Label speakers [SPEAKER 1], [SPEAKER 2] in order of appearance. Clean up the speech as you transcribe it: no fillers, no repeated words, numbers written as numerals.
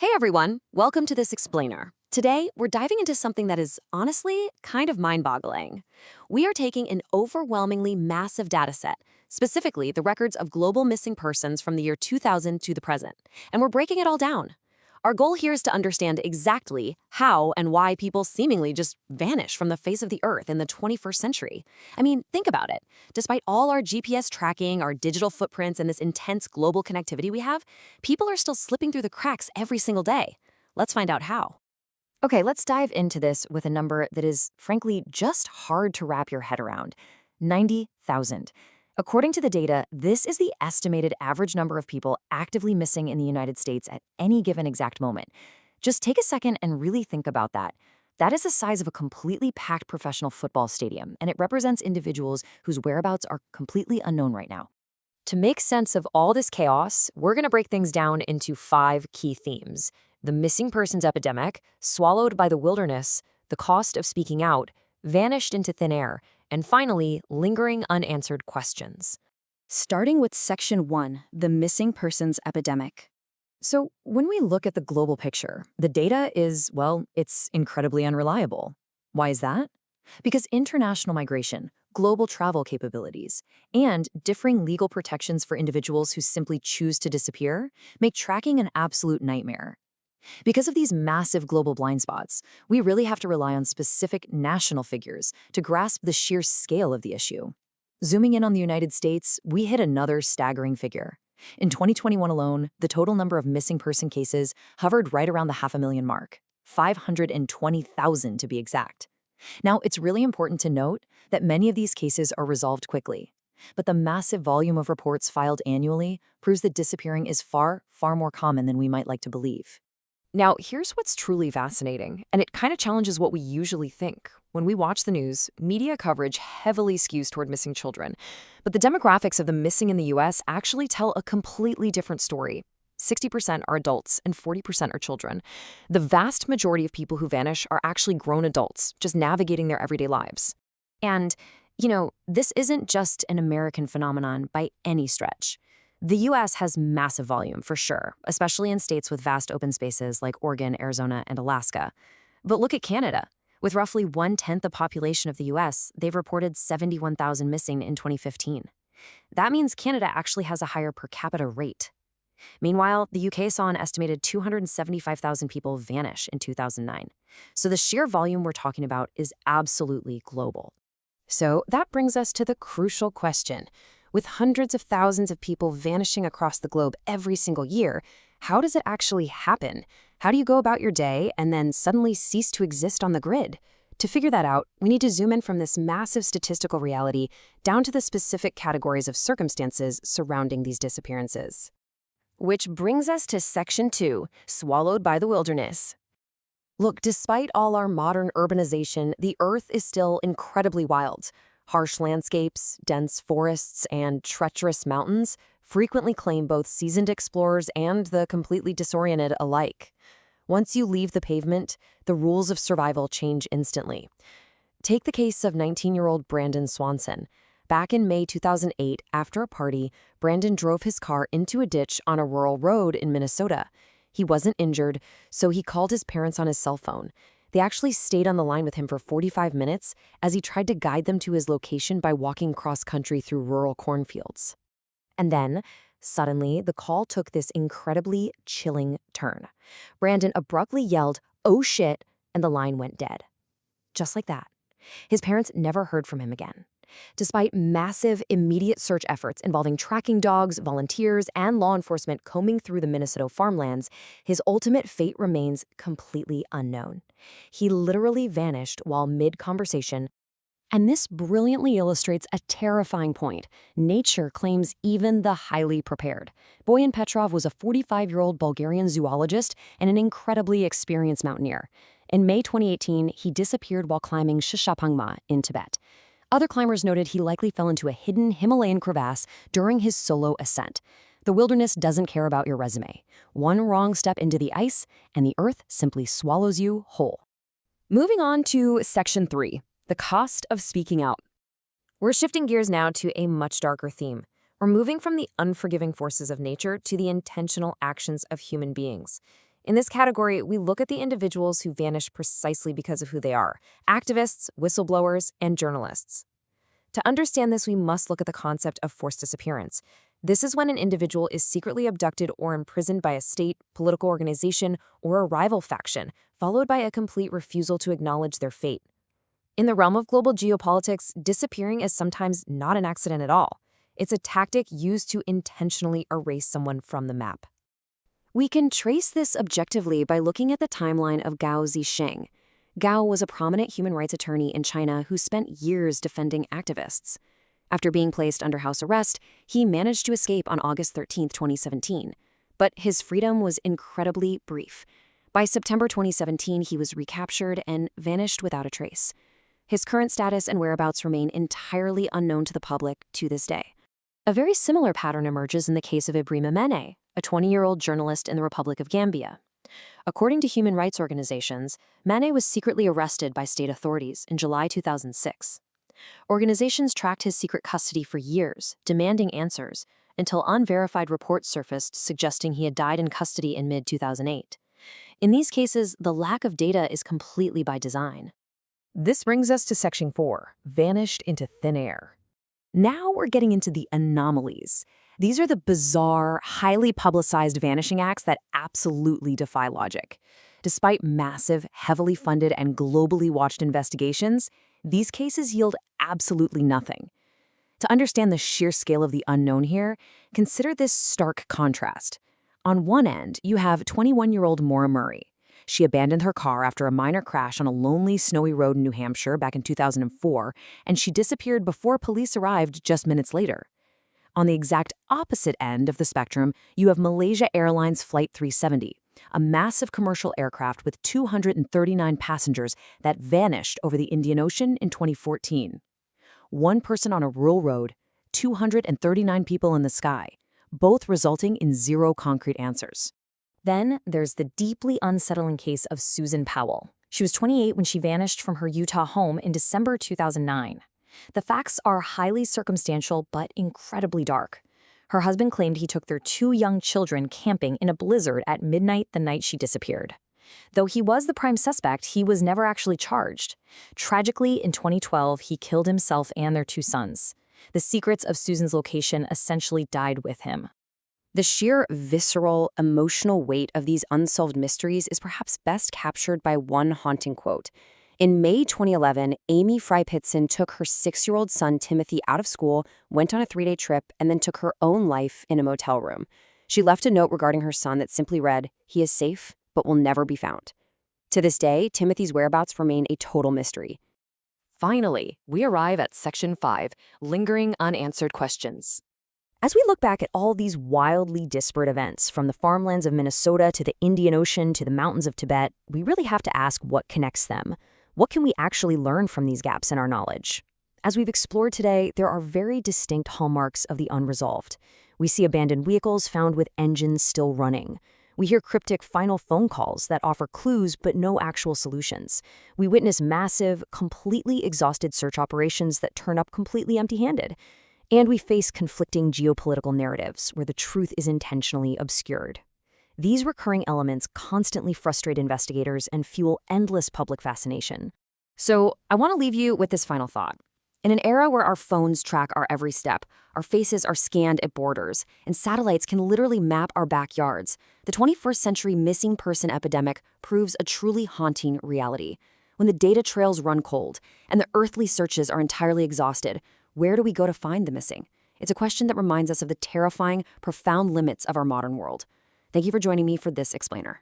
[SPEAKER 1] Hey everyone, welcome to This Explainer. Today, we're diving into something that is honestly kind of mind-boggling. We are taking an overwhelmingly massive data set, specifically the records of global missing persons from the year 2000 to the present, and we're breaking it all down. Our goal here is to understand exactly how and why people seemingly just vanish from the face of the earth in the 21st century. I mean, think about it. Despite all our GPS tracking, our digital footprints, and this intense global connectivity we have, people are still slipping through the cracks every single day. Let's find out how. Okay, let's dive into this with a number that is, frankly, just hard to wrap your head around. 90,000. According to the data, this is the estimated average number of people actively missing in the United States at any given exact moment. Just take a second and really think about that. That is the size of a completely packed professional football stadium, and it represents individuals whose whereabouts are completely unknown right now. To make sense of all this chaos, we're going to break things down into 5 key themes: the missing persons epidemic, swallowed by the wilderness, the cost of speaking out, vanished into thin air, and finally, lingering unanswered questions. Starting with Section 1, the missing persons epidemic. So, when we look at the global picture, the data is, well, it's incredibly unreliable. Why is that? Because international migration, global travel capabilities, and differing legal protections for individuals who simply choose to disappear make tracking an absolute nightmare. Because of these massive global blind spots, we really have to rely on specific national figures to grasp the sheer scale of the issue. Zooming in on the United States, we hit another staggering figure. In 2021 alone, the total number of missing person cases hovered right around the 500,000 mark, 520,000 to be exact. Now, it's really important to note that many of these cases are resolved quickly. But the massive volume of reports filed annually proves that disappearing is far, far more common than we might like to believe. Now, here's what's truly fascinating, and it kind of challenges what we usually think. When we watch the news, media coverage heavily skews toward missing children. But the demographics of the missing in the US actually tell a completely different story. 60% are adults and 40% are children. The vast majority of people who vanish are actually grown adults, just navigating their everyday lives. And, this isn't just an American phenomenon by any stretch. The US has massive volume, for sure, especially in states with vast open spaces like Oregon, Arizona, and Alaska. But look at Canada. With roughly 1/10 the population of the US, they've reported 71,000 missing in 2015. That means Canada actually has a higher per capita rate. Meanwhile, the UK saw an estimated 275,000 people vanish in 2009. So the sheer volume we're talking about is absolutely global. So that brings us to the crucial question. With hundreds of thousands of people vanishing across the globe every single year, how does it actually happen? How do you go about your day and then suddenly cease to exist on the grid? To figure that out, we need to zoom in from this massive statistical reality down to the specific categories of circumstances surrounding these disappearances. Which brings us to Section 2, swallowed by the wilderness. Look, despite all our modern urbanization, the Earth is still incredibly wild. Harsh landscapes, dense forests, and treacherous mountains frequently claim both seasoned explorers and the completely disoriented alike. Once you leave the pavement, the rules of survival change instantly. Take the case of 19-year-old Brandon Swanson. Back in May 2008, after a party, Brandon drove his car into a ditch on a rural road in Minnesota. He wasn't injured, so he called his parents on his cell phone. They actually stayed on the line with him for 45 minutes as he tried to guide them to his location by walking cross-country through rural cornfields. And then, suddenly, the call took this incredibly chilling turn. Brandon abruptly yelled, "Oh shit," and the line went dead. Just like that. His parents never heard from him again. Despite massive, immediate search efforts involving tracking dogs, volunteers, and law enforcement combing through the Minnesota farmlands, his ultimate fate remains completely unknown. He literally vanished while mid-conversation, and this brilliantly illustrates a terrifying point. Nature claims even the highly prepared. Boyan Petrov was a 45-year-old Bulgarian zoologist and an incredibly experienced mountaineer. In May 2018, he disappeared while climbing Shishapangma in Tibet. Other climbers noted he likely fell into a hidden Himalayan crevasse during his solo ascent. The wilderness doesn't care about your resume. One wrong step into the ice, and the earth simply swallows you whole. Moving on to Section 3, the cost of speaking out. We're shifting gears now to a much darker theme. We're moving from the unforgiving forces of nature to the intentional actions of human beings. In this category, we look at the individuals who vanish precisely because of who they are: activists, whistleblowers, and journalists. To understand this, we must look at the concept of forced disappearance. This is when an individual is secretly abducted or imprisoned by a state, political organization, or a rival faction, followed by a complete refusal to acknowledge their fate. In the realm of global geopolitics, disappearing is sometimes not an accident at all. It's a tactic used to intentionally erase someone from the map. We can trace this objectively by looking at the timeline of Gao Zisheng. Gao was a prominent human rights attorney in China who spent years defending activists. After being placed under house arrest, he managed to escape on August 13, 2017. But his freedom was incredibly brief. By September 2017, he was recaptured and vanished without a trace. His current status and whereabouts remain entirely unknown to the public to this day. A very similar pattern emerges in the case of Ibrahima Mene, a 20-year-old journalist in the Republic of Gambia. According to human rights organizations, Mane was secretly arrested by state authorities in July 2006. Organizations tracked his secret custody for years, demanding answers, until unverified reports surfaced suggesting he had died in custody in mid-2008. In these cases, the lack of data is completely by design.
[SPEAKER 2] This brings us to Section 4, Vanished into Thin Air.
[SPEAKER 1] Now we're getting into the anomalies. These are the bizarre, highly publicized vanishing acts that absolutely defy logic. Despite massive, heavily funded, and globally watched investigations, these cases yield absolutely nothing. To understand the sheer scale of the unknown here, consider this stark contrast. On one end, you have 21-year-old Maura Murray. She abandoned her car after a minor crash on a lonely, snowy road in New Hampshire back in 2004, and she disappeared before police arrived just minutes later. On the exact opposite end of the spectrum, you have Malaysia Airlines Flight 370, a massive commercial aircraft with 239 passengers that vanished over the Indian Ocean in 2014. One person on a rural road, 239 people in the sky, both resulting in zero concrete answers. Then there's the deeply unsettling case of Susan Powell. She was 28 when she vanished from her Utah home in December 2009. The facts are highly circumstantial but incredibly dark. Her husband claimed he took their 2 young children camping in a blizzard at midnight the night she disappeared. Though he was the prime suspect, he was never actually charged. Tragically, in 2012, he killed himself and their 2 sons. The secrets of Susan's location essentially died with him. The sheer visceral, emotional weight of these unsolved mysteries is perhaps best captured by one haunting quote. In May 2011, Amy Fry Pitson took her 6-year-old son Timothy out of school, went on a 3-day trip, and then took her own life in a motel room. She left a note regarding her son that simply read, "He is safe, but will never be found." To this day, Timothy's whereabouts remain a total mystery. Finally, we arrive at Section 5, Lingering Unanswered Questions. As we look back at all these wildly disparate events, from the farmlands of Minnesota to the Indian Ocean to the mountains of Tibet, we really have to ask what connects them. What can we actually learn from these gaps in our knowledge? As we've explored today, there are very distinct hallmarks of the unresolved. We see abandoned vehicles found with engines still running. We hear cryptic final phone calls that offer clues but no actual solutions. We witness massive, completely exhausted search operations that turn up completely empty-handed. And we face conflicting geopolitical narratives where the truth is intentionally obscured. These recurring elements constantly frustrate investigators and fuel endless public fascination. So I want to leave you with this final thought. In an era where our phones track our every step, our faces are scanned at borders, and satellites can literally map our backyards, the 21st century missing person epidemic proves a truly haunting reality. When the data trails run cold and the earthly searches are entirely exhausted, where do we go to find the missing? It's a question that reminds us of the terrifying, profound limits of our modern world. Thank you for joining me for this explainer.